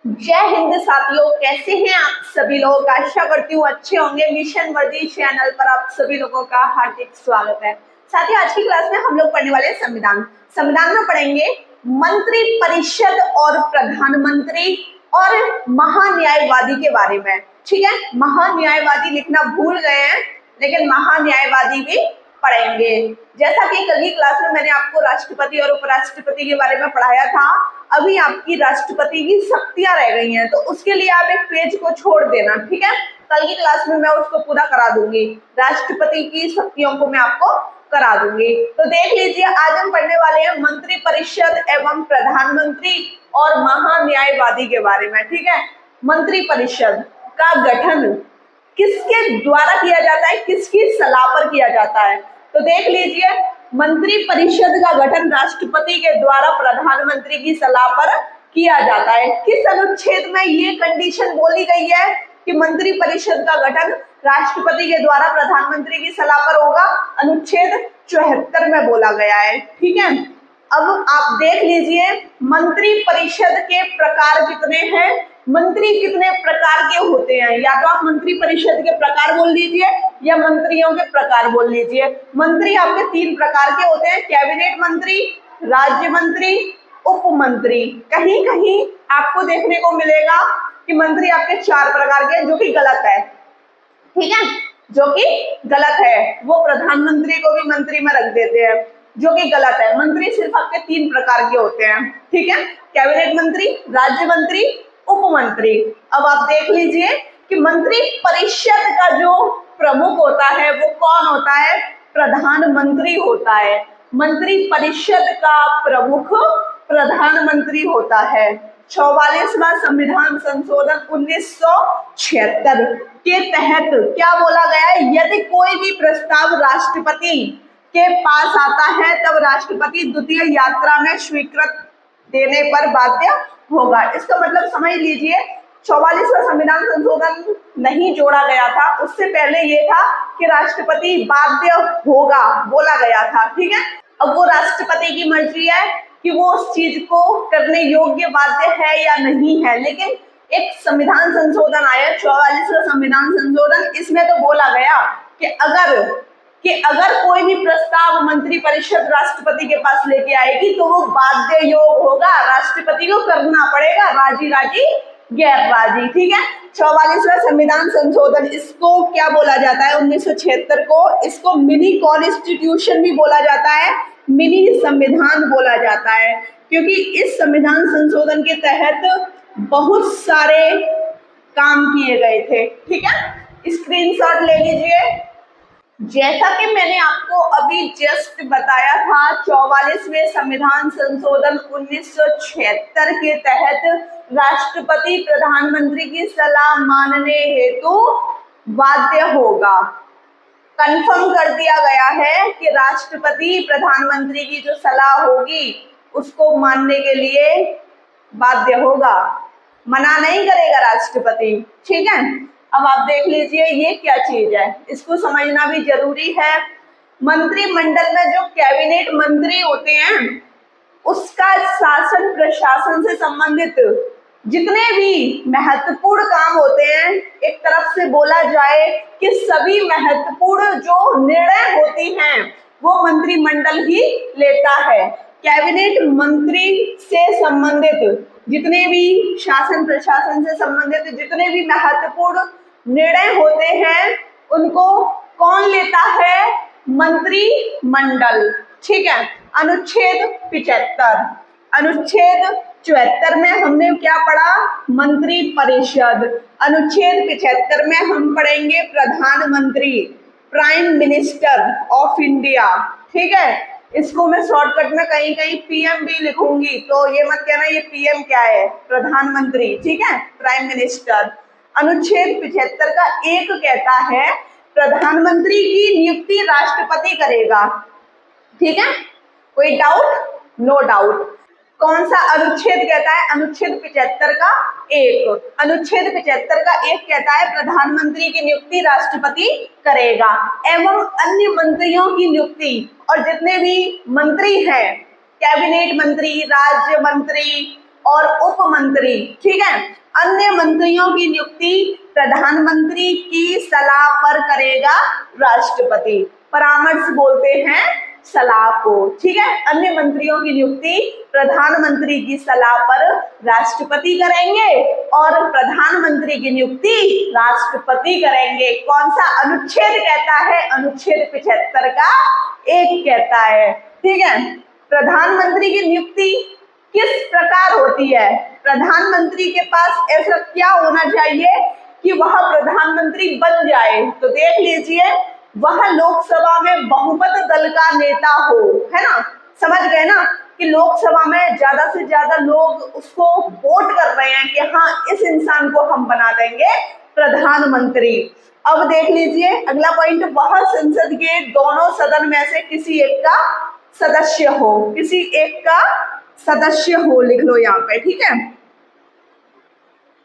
जय हिंद साथियों, कैसे हैं आप सभी लोग। आशा करती हूँ अच्छे होंगे। मिशन वर्दी चैनल पर आप सभी लोगों का हार्दिक स्वागत है। साथियों, आज की क्लास में हम लोग पढ़ने वाले हैं संविधान। संविधान में पढ़ेंगे मंत्री परिषद और प्रधानमंत्री और महान्यायवादी के बारे में। ठीक है, महान्यायवादी लिखना भूल गए हैं, लेकिन महान्यायवादी भी पढ़ेंगे। जैसा कि कल की क्लास में मैंने आपको राष्ट्रपति और उपराष्ट्रपति के बारे में पढ़ाया था, अभी आपकी राष्ट्रपति की शक्तियां रह गई हैं, तो उसके लिए आप एक पेज को छोड़ देना। ठीक है, कल की क्लास में मैं उसको पूरा करा दूंगी। राष्ट्रपति की शक्तियों को मैं आपको करा दूंगी। तो देख लीजिए, आज हम पढ़ने वाले हैं मंत्री परिषद एवं प्रधानमंत्री और महान्यायवादी के बारे में। ठीक है, मंत्री परिषद का गठन किसके द्वारा किया जाता है, किसकी सलाह पर किया जाता है। तो देख लीजिए, मंत्री परिषद का गठन राष्ट्रपति के द्वारा प्रधानमंत्री की सलाह पर किया जाता है। किस अनुच्छेद में ये कंडीशन बोली गई है कि मंत्री परिषद का गठन राष्ट्रपति के द्वारा प्रधानमंत्री की सलाह पर होगा? अनुच्छेद 74 में बोला गया है। ठीक है, अब आप देख लीजिए, मंत्री परिषद के प्रकार कितने हैं, मंत्री कितने प्रकार के होते हैं। या तो आप मंत्री परिषद के प्रकार बोल लीजिए या मंत्रियों के प्रकार बोल लीजिए। मंत्री आपके 3 प्रकार के होते हैं, कैबिनेट मंत्री, राज्य मंत्री, उप मंत्री। कहीं कहीं आपको देखने को मिलेगा कि मंत्री आपके 4 प्रकार के, जो कि गलत है। ठीक है, जो कि गलत है। वो प्रधानमंत्री को भी मंत्री में रख देते हैं, जो कि गलत है। मंत्री सिर्फ आपके 3 प्रकार के होते हैं। ठीक है, कैबिनेट मंत्री, राज्य मंत्री, उप मंत्री। अब आप देख लीजिए कि मंत्री परिषद का जो प्रमुख होता है वो कौन होता है? प्रधानमंत्री होता है। मंत्री परिषद का प्रमुख प्रधानमंत्री होता है। 44वां संविधान संशोधन 1976 के तहत क्या बोला गया है? यदि कोई भी प्रस्ताव राष्ट्रपति के पास आता है, तब राष्ट्रपति द्वितीय यात्रा में स्वीकृत देने पर बाध्य होगा। इसका मतलब समझ लीजिए, 44वां संविधान संशोधन नहीं जोड़ा गया था, उससे पहले ये था कि राष्ट्रपति बाध्य होगा बोला गया था। ठीक है, अब वो राष्ट्रपति की मर्जी है कि वो उस चीज को करने योग्य बाध्य है या नहीं है। लेकिन एक संविधान संशोधन आया, 44वां संविधान संशोधन, इसमें तो बोला गया कि अगर कोई भी प्रस्ताव मंत्री परिषद राष्ट्रपति के पास लेके आएगी तो वो बाध्य योग होगा, राष्ट्रपति को करना पड़ेगा, राजी राजी गैर राजी। ठीक है, 44वां संविधान संशोधन, इसको क्या बोला जाता है? 1976 को इसको मिनी कॉन्स्टिट्यूशन भी बोला जाता है, मिनी संविधान बोला जाता है, क्योंकि इस संविधान संशोधन के तहत बहुत सारे काम किए गए थे। ठीक है, स्क्रीनशॉट ले लीजिए। जैसा कि मैंने आपको अभी जस्ट बताया था, 44वें संविधान संशोधन 1976 के तहत राष्ट्रपति प्रधानमंत्री की सलाह मानने हेतु बाध्य होगा। कंफर्म कर दिया गया है कि राष्ट्रपति प्रधानमंत्री की जो सलाह होगी उसको मानने के लिए बाध्य होगा, मना नहीं करेगा राष्ट्रपति। ठीक है, अब आप देख लीजिए ये क्या चीज है, इसको समझना भी जरूरी है। मंत्रिमंडल में जो कैबिनेट मंत्री होते हैं उसका शासन प्रशासन से संबंधित जितने भी महत्वपूर्ण काम होते हैं, एक तरफ से बोला जाए कि सभी महत्वपूर्ण जो निर्णय होती हैं वो मंत्रिमंडल ही लेता है। कैबिनेट मंत्री से संबंधित जितने भी शासन प्रशासन से संबंधित जितने भी महत्वपूर्ण निर्णय होते हैं उनको कौन लेता है? मंत्रिमंडल। ठीक है, अनुच्छेद 75, अनुच्छेद 74 में हमने क्या पढ़ा? मंत्री परिषद। अनुच्छेद 75 में हम पढ़ेंगे प्रधानमंत्री, प्राइम मिनिस्टर ऑफ इंडिया। ठीक है, इसको मैं शॉर्टकट में कहीं कहीं पीएम भी लिखूंगी, तो ये मत कहना ये पीएम क्या है, प्रधानमंत्री। ठीक है, प्राइम मिनिस्टर। अनुच्छेद 75 का 1 कहता है प्रधानमंत्री की नियुक्ति राष्ट्रपति करेगा। ठीक है, कोई डाउट? No doubt. कौन सा अनुच्छेद कहता है? अनुच्छेद 75 का 1। अनुच्छेद 75 का 1 कहता है प्रधानमंत्री की नियुक्ति राष्ट्रपति करेगा एवं अन्य मंत्रियों की नियुक्ति, और जितने भी मंत्री हैं, कैबिनेट मंत्री, राज्य मंत्री और उप मंत्री, ठीक है। अन्य मंत्रियों की नियुक्ति प्रधानमंत्री की सलाह पर करेगा राष्ट्रपति। परामर्श बोलते हैं सलाह को, ठीक है। अन्य मंत्रियों की नियुक्ति प्रधानमंत्री की सलाह पर राष्ट्रपति करेंगे और प्रधानमंत्री की नियुक्ति राष्ट्रपति करेंगे। कौन सा अनुच्छेद कहता है? अनुच्छेद 75 का 1 कहता है, ठीक है। प्रधानमंत्री की नियुक्ति किस प्रकार होती है? प्रधानमंत्री के पास ऐसा क्या होना चाहिए कि वह प्रधानमंत्री बन जाए? तो देख लीजिए, वह लोकसभा में बहुमत दल का नेता हो, है ना। समझ गए ना कि लोकसभा में ज्यादा से ज्यादा लोग उसको वोट कर रहे हैं कि हाँ, इस इंसान को हम बना देंगे प्रधानमंत्री। अब देख लीजिए अगला पॉइंट, वह संसद के दोनों सदन में से किसी एक का सदस्य हो। किसी एक का सदस्य हो, लिख लो यहाँ पे, ठीक है।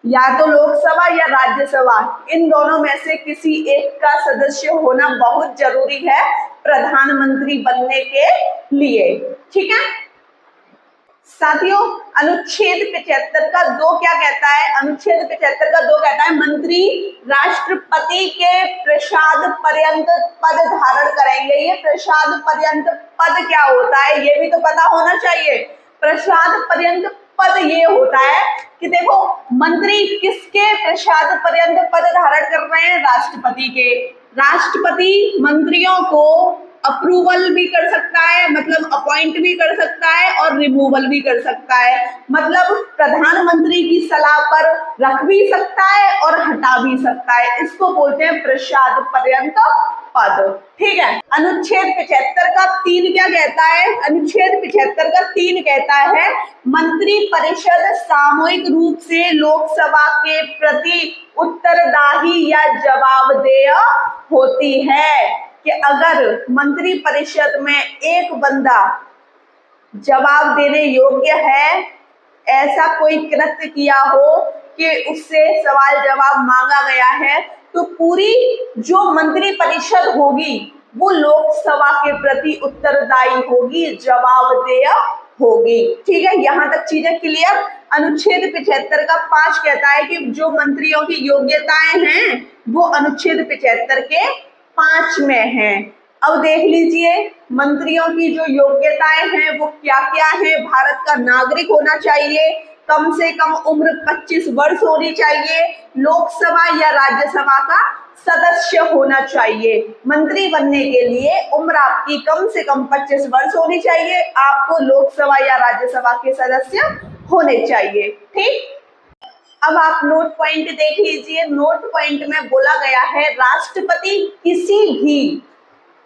या तो लोकसभा या राज्यसभा, इन दोनों में से किसी एक का सदस्य होना बहुत जरूरी है प्रधानमंत्री बनने के लिए, ठीक है। साथियों, अनुच्छेद 75 का 2 क्या कहता है? अनुच्छेद 75 का 2 कहता है मंत्री राष्ट्रपति के प्रसाद पर्यंत पद धारण करेंगे। ये प्रसाद पर्यंत पद क्या होता है ये भी तो पता होना चाहिए। प्रसाद पर्यंत पद ये होता है कि देखो, मंत्री किसके प्रसाद पर्यंत पद धारण कर रहे हैं? राष्ट्रपति के। राष्ट्रपति मंत्रियों को अप्रूवल भी कर सकता है, मतलब अपॉइंट भी कर सकता है और रिमूवल भी कर सकता है, मतलब प्रधानमंत्री की सलाह पर रख भी सकता है और हटा भी सकता है। इसको बोलते हैं प्रसाद पर्यंत पद, ठीक है। अनुच्छेद 75 का 3 क्या कहता है? अनुच्छेद 75 का 3 कहता है मंत्री परिषद सामूहिक रूप से लोकसभा के प्रति उत्तरदायी या जवाबदेह होती है। कि अगर मंत्री परिषद में एक बंदा जवाब देने योग्य है, ऐसा कोई कृत्य किया हो कि उससे सवाल जवाब मांगा गया है, तो पूरी जो मंत्री परिषद होगी वो लोकसभा के प्रति उत्तरदायी होगी, जवाबदेह होगी, ठीक है। यहाँ तक चीजें क्लियर। अनुच्छेद 75 का 5 कहता है कि जो मंत्रियों की योग्यताएं हैं वो अनुच्छेद 75 के 5 में है। अब देख लीजिए मंत्रियों की जो योग्यताएं हैं वो क्या क्या है। भारत का नागरिक होना चाहिए, कम से कम उम्र 25 वर्ष होनी चाहिए, लोकसभा या राज्यसभा का सदस्य होना चाहिए। मंत्री बनने के लिए उम्र आपकी कम से कम 25 वर्ष होनी चाहिए, आपको लोकसभा या राज्यसभा के सदस्य होने चाहिए, ठीक। अब आप नोट पॉइंट देख लीजिए। नोट पॉइंट में बोला गया है राष्ट्रपति किसी भी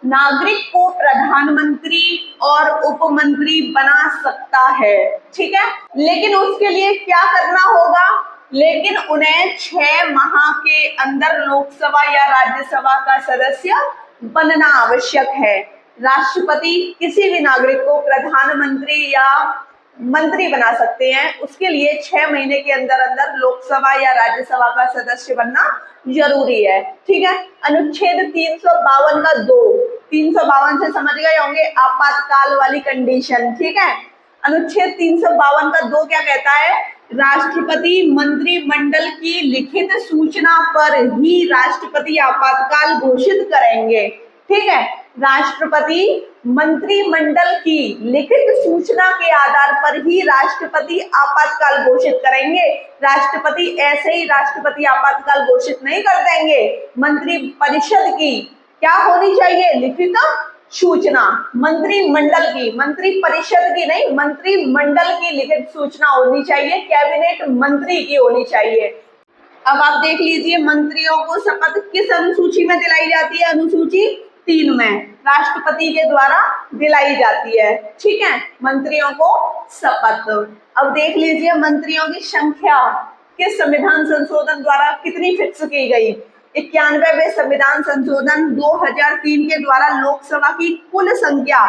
नागरिक को प्रधानमंत्री और उपमंत्री बना सकता है, ठीक है। लेकिन उसके लिए क्या करना होगा? लेकिन उन्हें 6 माह के अंदर लोकसभा या राज्यसभा का सदस्य बनना आवश्यक है। राष्ट्रपति किसी भी नागरिक को प्रधानमंत्री या मंत्री बना सकते हैं, उसके लिए 6 महीने के अंदर अंदर लोकसभा या राज्यसभा का सदस्य बनना जरूरी है, ठीक है। अनुच्छेद 352 का 2, 352 से समझ गए होंगे आपातकाल वाली कंडीशन, ठीक है। अनुच्छेद 352 का 2 क्या कहता है? राष्ट्रपति मंत्रिमंडल की लिखित सूचना पर ही राष्ट्रपति आपातकाल घोषित करेंगे, ठीक है। राष्ट्रपति मंत्रिमंडल की लिखित सूचना के आधार पर ही राष्ट्रपति आपातकाल घोषित करेंगे। राष्ट्रपति ऐसे ही राष्ट्रपति आपातकाल घोषित नहीं कर देंगे। मंत्री परिषद की क्या होनी चाहिए? लिखित सूचना। मंत्रिमंडल की, मंत्री परिषद की नहीं, मंत्रिमंडल की लिखित सूचना होनी चाहिए, कैबिनेट मंत्री की होनी चाहिए। अब आप देख लीजिए मंत्रियों को शपथ किस अनुसूची में दिलाई जाती है? अनुसूची 3 में राष्ट्रपति के द्वारा दिलाई जाती है, ठीक है, मंत्रियों को शपथ। अब देख लीजिए मंत्रियों की संख्या किस संविधान संशोधन द्वारा कितनी फिक्स की गई? 91वें संविधान संशोधन 2003 के द्वारा लोकसभा की कुल संख्या,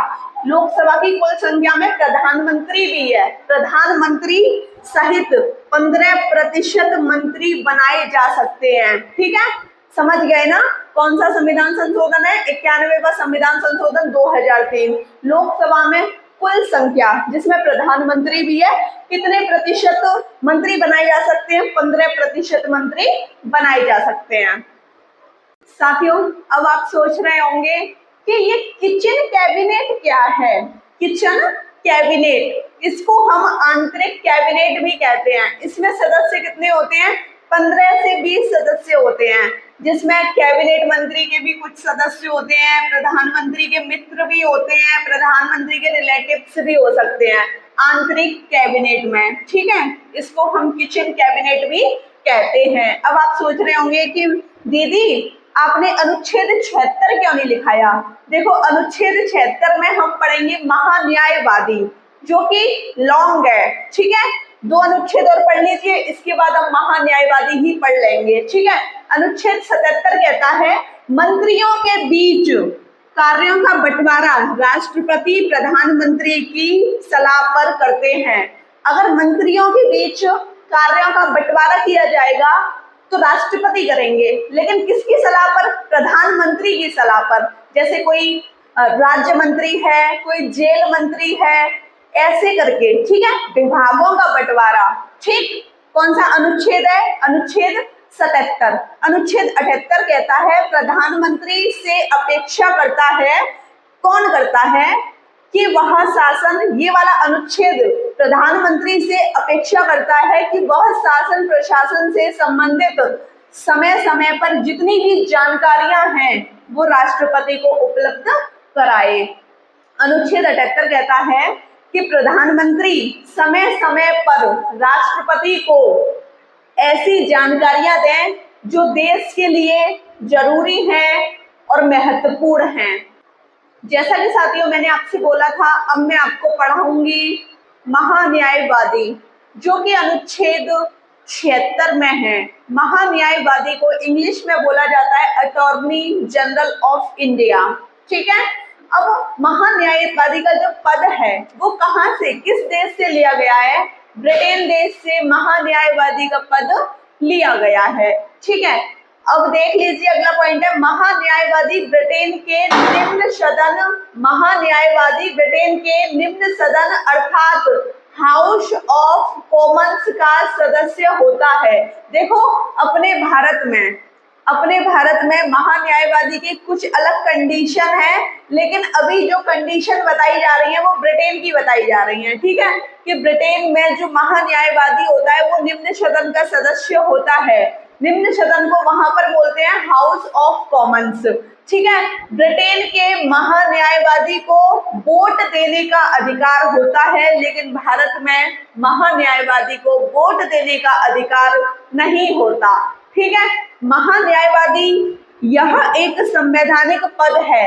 लोकसभा की कुल संख्या में प्रधानमंत्री भी है, प्रधानमंत्री सहित 15% मंत्री बनाए जा सकते हैं, ठीक है। समझ गए ना कौन सा संविधान संशोधन है? 91वां संविधान संशोधन 2003। लोकसभा में कुल संख्या जिसमें प्रधानमंत्री भी है, कितने प्रतिशत मंत्री बनाए जा सकते हैं? 15% मंत्री बनाए जा सकते हैं। साथियों, अब आप सोच रहे होंगे कि ये किचन कैबिनेट क्या है? किचन कैबिनेट, इसको हम आंतरिक कैबिनेट भी कहते हैं। इसमें सदस्य कितने होते हैं? 15 से 20 सदस्य होते हैं, जिसमें कैबिनेट मंत्री के भी कुछ सदस्य होते हैं, प्रधानमंत्री के मित्र भी होते हैं, प्रधानमंत्री के रिलेटिव्स भी हो सकते हैं आंतरिक कैबिनेट में। ठीक है, इसको हम किचन कैबिनेट भी कहते हैं। अब आप सोच रहे होंगे कि दीदी आपने अनुच्छेद 76 क्यों नहीं लिखाया? देखो, अनुच्छेद 76 में हम पढ़ेंगे महान्यायवादी, जो कि लॉन्ग है। ठीक है, 2 अनुच्छेद और पढ़ लीजिए, इसके बाद हम महान्यायवादी ही पढ़ लेंगे। ठीक है, अनुच्छेद 77 कहता है मंत्रियों के बीच कार्यों का बंटवारा राष्ट्रपति प्रधानमंत्री की सलाह पर करते हैं। अगर मंत्रियों के बीच कार्यों का बंटवारा किया जाएगा तो राष्ट्रपति करेंगे, लेकिन किसकी सलाह पर? प्रधानमंत्री की सलाह पर। जैसे कोई राज्य मंत्री है, कोई जेल मंत्री है, ऐसे करके। ठीक है, विभागों का बंटवारा। ठीक, कौन सा अनुच्छेद है? अनुच्छेद 77। अनुच्छेद 78 कहता है प्रधानमंत्री से अपेक्षा करता है, कौन करता है? कि वह शासन, ये वाला अनुच्छेद प्रधानमंत्री से अपेक्षा करता है कि वह शासन प्रशासन से संबंधित समय समय पर जितनी भी जानकारियां हैं वो राष्ट्रपति को उपलब्ध कराए। अनुच्छेद 78 कहता है कि प्रधानमंत्री समय समय पर राष्ट्रपति को ऐसी जानकारियां दें जो देश के लिए जरूरी हैं और महत्वपूर्ण हैं। जैसा कि साथियों मैंने आपसे बोला था, अब मैं आपको पढ़ाऊंगी महान्यायवादी, जो कि अनुच्छेद 76 में है। महान्यायवादी को इंग्लिश में बोला जाता है अटॉर्नी जनरल ऑफ इंडिया। ठीक है, अब महान्यायवादी का जो पद है वो कहाँ से, किस देश से लिया गया है? ब्रिटेन देश से महान्यायवादी का पद लिया गया है। ठीक है, अब देख लीजिए, अगला पॉइंट है महान्यायवादी ब्रिटेन के निम्न सदन, महान्यायवादी ब्रिटेन के निम्न सदन अर्थात हाउस ऑफ कॉमन्स का सदस्य होता है। देखो, अपने भारत में महान्यायवादी की कुछ अलग कंडीशन है, लेकिन अभी जो कंडीशन बताई जा रही है वो ब्रिटेन की बताई जा रही है। ठीक है, कि ब्रिटेन में जो महान्यायवादी होता है वो निम्न सदन का सदस्य होता है। निम्न सदन को वहां पर बोलते हैं हाउस ऑफ कॉमन्स। ठीक है, ब्रिटेन के महान्यायवादी को वोट देने का अधिकार होता है, लेकिन भारत में महान्यायवादी को वोट देने का अधिकार नहीं होता। ठीक है, महान्यायवादी यह एक संवैधानिक पद है,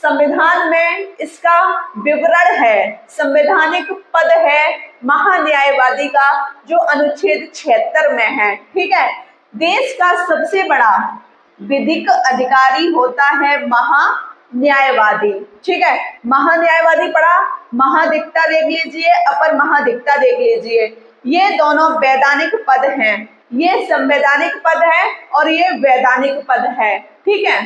संविधान में इसका विवरण है, संवैधानिक पद है महान्यायवादी का, जो अनुच्छेद 76 में है। ठीक है, देश का सबसे बड़ा विधिक अधिकारी होता है महान्यायवादी। ठीक है, महान्यायवादी पढ़ा, महाधिवक्ता देख लीजिए, अपर महाधिवक्ता देख लीजिए, ये दोनों वैधानिक पद हैं। ये संवैधानिक पद है और ये वैधानिक पद है। ठीक है,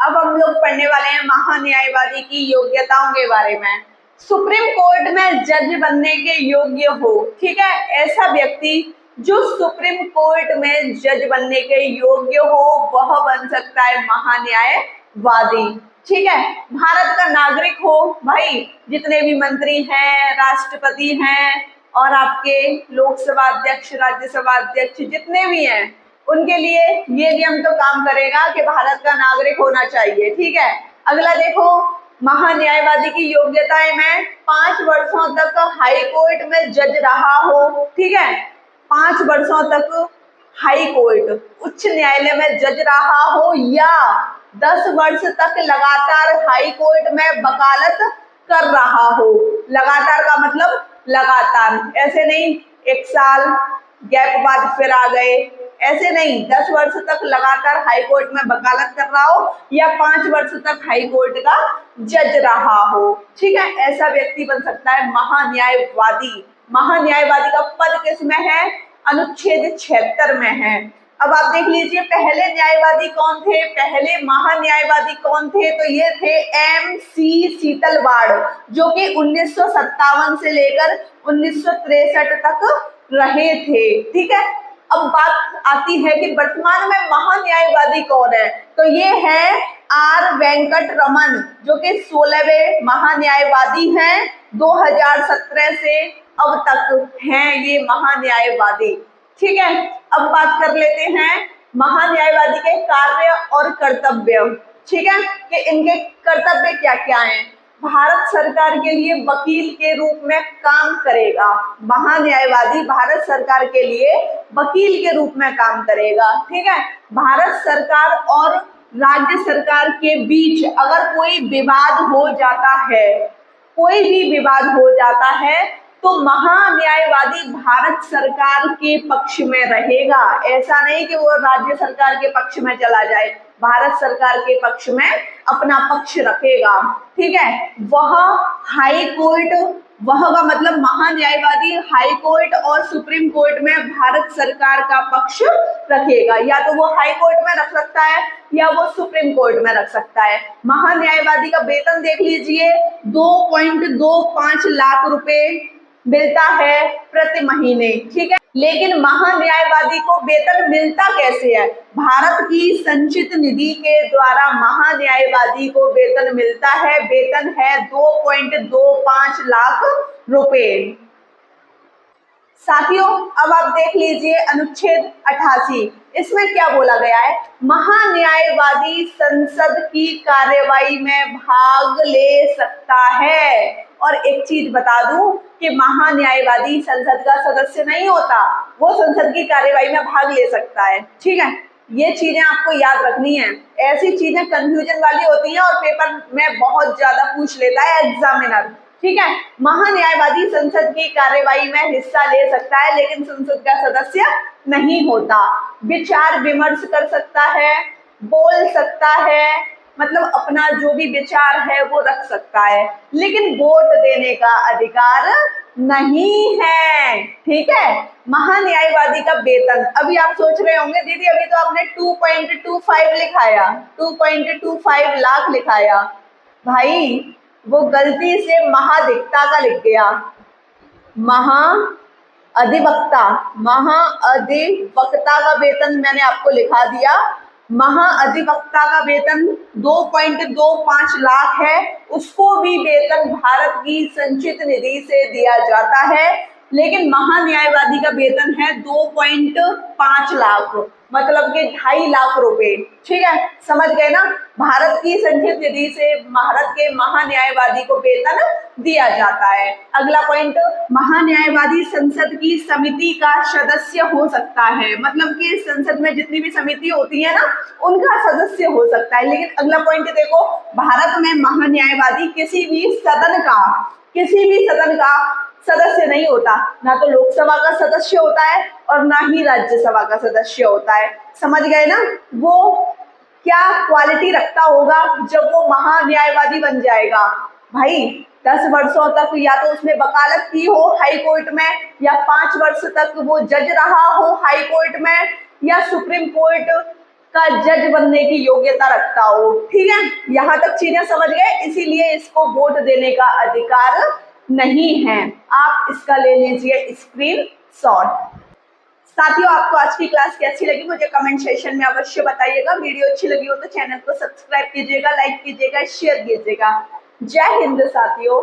अब हम लोग पढ़ने वाले हैं महान्यायवादी की योग्यताओं के बारे में। सुप्रीम कोर्ट में जज बनने के योग्य हो। ठीक है, ऐसा व्यक्ति जो सुप्रीम कोर्ट में जज बनने के योग्य हो वह बन सकता है महान्यायवादी। ठीक है, भारत का नागरिक हो, भाई जितने भी मंत्री हैं, राष्ट्रपति हैं और आपके लोकसभा अध्यक्ष, राज्यसभा अध्यक्ष जितने भी हैं, उनके लिए ये नियम तो काम करेगा कि भारत का नागरिक होना चाहिए। ठीक है, अगला देखो, महान्यायवादी की योग्यताएं में 5 वर्षों तक हाई कोर्ट में जज रहा हो। ठीक है, 5 वर्षों तक हाई कोर्ट, उच्च न्यायालय में जज रहा हो, या 10 वर्ष तक लगातार हाई कोर्ट में वकालत कर रहा हो। लगातार का मतलब लगातार, ऐसे नहीं 1 साल गैप बाद फिर आ गए, ऐसे नहीं, 10 वर्ष तक लगातार हाई कोर्ट में वकालत कर रहा हो या 5 वर्ष तक हाई कोर्ट का जज रहा हो। ठीक है, ऐसा व्यक्ति बन सकता है महान्यायवादी। महान्यायवादी का पद किस में है? अनुच्छेद 76 में है। अब आप देख लीजिए पहले न्यायवादी कौन थे, पहले महान्यायवादी कौन थे, तो ये थे MC सीतलवाड़, जो कि 1957 से लेकर 1963 तक रहे थे। ठीक है, अब बात आती है कि वर्तमान में महान्यायवादी कौन है, तो ये है R वेंकट रमन, जो कि 16वें महान्यायवादी हैं, 2017 से अब तक हैं ये महान्यायवादी। ठीक है, अब बात कर लेते हैं महान्यायवादी के कार्य और कर्तव्य। ठीक है, कि इनके कर्तव्य क्या क्या हैं। भारत सरकार के लिए वकील के रूप में काम करेगा। महान्यायवादी भारत सरकार के लिए वकील के रूप में काम करेगा। ठीक है, भारत सरकार और राज्य सरकार के बीच अगर कोई विवाद हो जाता है, कोई भी विवाद हो जाता है, तो महान्यायवादी भारत सरकार के पक्ष में रहेगा। ऐसा नहीं कि वो राज्य सरकार के पक्ष में चला जाए, भारत सरकार के पक्ष में अपना पक्ष रखेगा। ठीक है, वह हाई कोर्ट, वह का मतलब महान्यायवादी हाई कोर्ट और सुप्रीम कोर्ट में भारत सरकार का पक्ष रखेगा। या तो वो हाई कोर्ट में रख सकता है या वो सुप्रीम कोर्ट में रख सकता है। महान्यायवादी का वेतन देख लीजिए, 2.25 लाख रुपए मिलता है प्रति महीने। ठीक है, लेकिन महान्यायवादी को वेतन मिलता कैसे है? भारत की संचित निधि के द्वारा महान्यायवादी को वेतन मिलता है। वेतन है 2.25 लाख रुपए। साथियों, अब आप देख लीजिए अनुच्छेद 88, इसमें क्या बोला गया है? महान्यायवादी संसद की कार्यवाही में भाग ले सकता है। और एक चीज बता दूं कि महान्यायवादी संसद का सदस्य नहीं होता, वो संसद की कार्यवाही में भाग ले सकता है। ठीक है, ये चीजें आपको याद रखनी है। ऐसी चीजें कंफ्यूजन वाली होती हैं और पेपर में बहुत ज्यादा पूछ लेता है एग्जामिनर। ठीक है, महान्यायवादी संसद की कार्यवाही में हिस्सा ले सकता है, लेकिन संसद का सदस्य नहीं होता। विचार विमर्श कर सकता है, बोल सकता है, मतलब अपना जो भी विचार है वो रख सकता है, लेकिन वोट देने का अधिकार नहीं है। ठीक है, महान्यायवादी का वेतन, अभी आप सोच रहे होंगे दीदी अभी तो आपने 2.25 लिखाया, 2.25 लाख लिखाया। भाई वो गलती से महाधिवक्ता का लिख गया, महाअधिवक्ता का वेतन मैंने आपको लिखा दिया। महाअधिवक्ता का वेतन 2.25 लाख है, उसको भी वेतन भारत की संचित निधि से दिया जाता है, लेकिन महान्यायवादी का वेतन है 2.5 लाख, मतलब कि 2.5 लाख रुपए। ठीक है, समझ गए ना? भारत की संचित निधि से भारत के महान्यायवादी को वेतन दिया जाता है। अगला पॉइंट, महान्यायवादी संसद की समिति का सदस्य हो सकता है, मतलब कि संसद में जितनी भी समिति होती है ना, उनका सदस्य हो सकता है। लेकिन अगला पॉइंट देखो, भारत में महान्यायवादी किसी भी सदन का सदस्य नहीं होता, ना तो लोकसभा का सदस्य होता है और ना ही राज्यसभा का सदस्य होता है। समझ गए ना? वो क्या क्वालिटी रखता होगा जब वो महान्यायवादी बन जाएगा? भाई 10 वर्षों तक या तो उसने वकालत की हो हाई कोर्ट में, या 5 वर्ष तक वो जज रहा हो हाई कोर्ट में, या सुप्रीम कोर्ट का जज बनने की योग्यता रखता हो। ठीक है, यहाँ तक चीजें समझ गए, इसीलिए इसको वोट देने का अधिकार नहीं है। आप इसका ले लीजिए स्क्रीनशॉट। साथियों, आपको आज की क्लास कैसी लगी मुझे कमेंट सेक्शन में अवश्य बताइएगा। वीडियो अच्छी लगी हो तो चैनल को सब्सक्राइब कीजिएगा, लाइक कीजिएगा, शेयर कीजिएगा। जय हिंद साथियों।